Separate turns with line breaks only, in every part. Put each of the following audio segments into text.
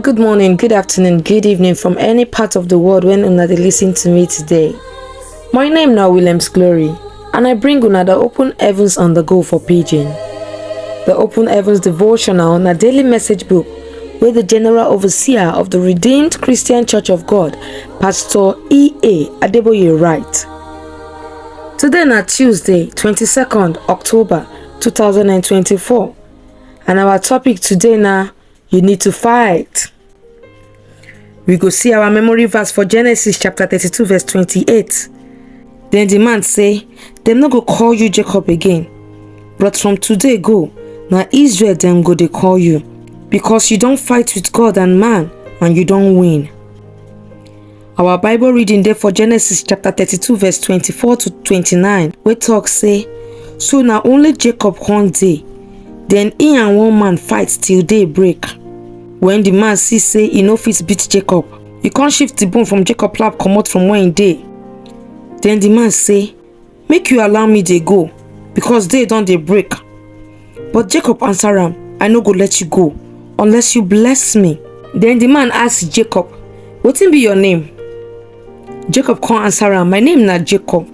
Good morning, good afternoon, good evening from any part of the world when una dey listen to me today. My name na Williams Glory, and I bring una the Open Heavens on the Go for Pidgin. The Open Heavens devotional na daily message book where the General Overseer of the Redeemed Christian Church of God, Pastor E.A. Adeboye write. Today na Tuesday, 22nd October 2024, and our topic today na you need to fight. We go see our memory verse for Genesis chapter 32 verse 28. Then the man say, dem no go call you Jacob again, but from today go, na Israel dem go dey call you, because you don't fight with God and man, and you don't win. Our Bible reading there for Genesis chapter 32 verse 24 to 29, we talk say, so na only Jacob one day, then he and one man fight till day break. When the man see say he no fit beat Jacob, he can't shift the bone from Jacob lap comot from where he dey. Then the man say, make you allow me dey go, because day don dey break. But Jacob answer am, I no go let you go, unless you bless me. Then the man ask Jacob, wetin be your name? Jacob can't answer am, my name na Jacob.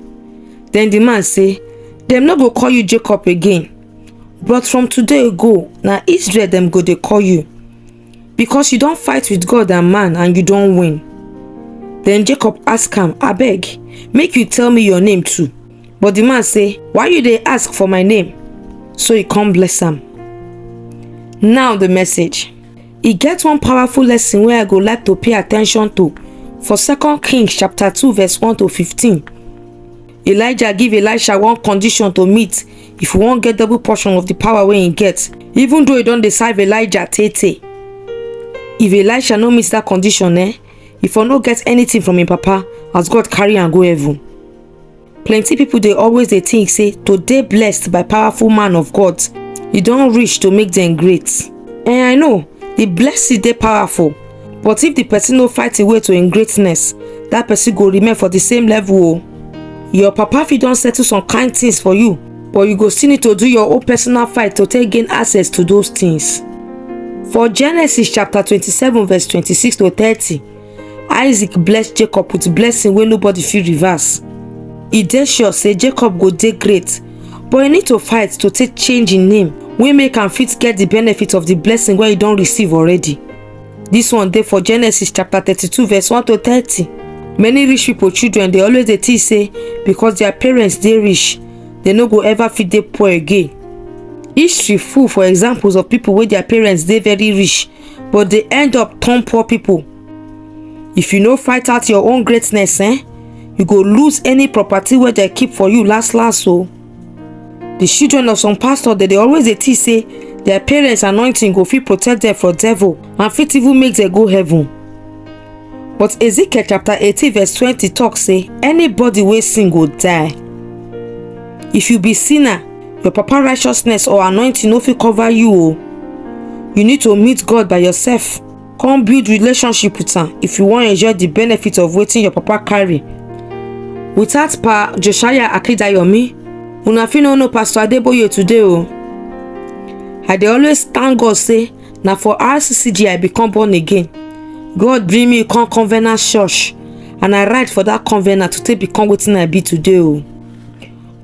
Then the man say, dem no go call you Jacob again, but from today go, na Israel dem go dey call you, because you don't fight with God and man, and you don't win. Then Jacob ask am, abeg, make you tell me your name too. But the man say, why you dey ask for my name? So he come bless am. Now the message. E get one powerful lesson where I go like to pay attention to for 2 Kings chapter 2 verse 1 to 15. Elijah give Elisha one condition to meet if he won't get double portion of the power wey he get, even though he don dey serve Elijah tey. If Elisha no meet that condition, if he no get anything from him papa, as God carry am go heaven. Plenty people dey always dey think say to dey blessed by powerful man of God, e don reach to make them great. And I know the blessing dey powerful, but if the person no fight him way to him greatness, that person go remain for the same level. Your papa fit don settle some kind things for you, but you go still need to do your own personal fight to take gain access to those things. For Genesis chapter 27 verse 26 to 30, Isaac blessed Jacob with blessing wey nobody fit reverse. E dey sure say Jacob go dey great, but he need to fight to take change in name wey make am fit get the benefit of the blessing wey he don receive already. This one dey for Genesis chapter 32 verse 1 to 30. Many rich people children dey always dey think say because their parents dey rich, they no go ever fit dey poor again. History full for examples of people wey their parents dey very rich, but they end up turn poor people. If you no fight out your own greatness, you go lose any property wey they keep for you last. So the children of some pastors they always dey think say their parents' anointing go fit protect them from devil and fit even make them go heaven. But Ezekiel chapter 18 verse 20 talk say anybody wey sin go die. If you be sinner, your papa righteousness or anointing no fit cover you. You need to meet God by yourself. Come build relationship with am if you want to enjoy the benefit of wetin your papa carry. Without Pa Josiah Akidayomi, una fit no know Pastor Adeboye today. I dey always thank God say na for RCCG I become born again. God bring me come Covenant Church, and I write for that covenant to take become wetin I be today.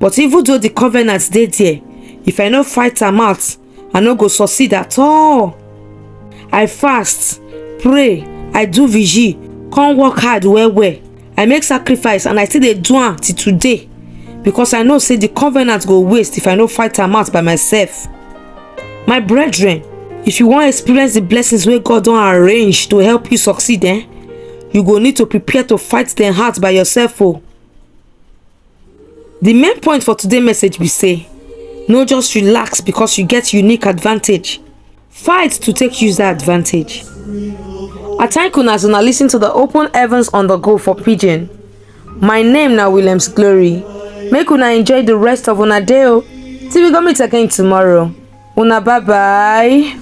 But even though the covenant dey there, if I no fight am out, I no go succeed at all. I fast, pray, I do vigil, come work hard well. I make sacrifice and I still dey do am till today, because I know say the covenant go waste if I no fight am out by myself. My brethren, if you want experience the blessings wey God don arrange to help you succeed, you go need to prepare to fight them hard by yourself. The main point for today's message be say, no just relax because you get unique advantage. fight to take use that advantage. I thank una as una listen to the Open Heavens on the Go for Pidgin. My name na Williams Glory. Make una enjoy the rest of una day o. Till we go meet again tomorrow. Una bye bye.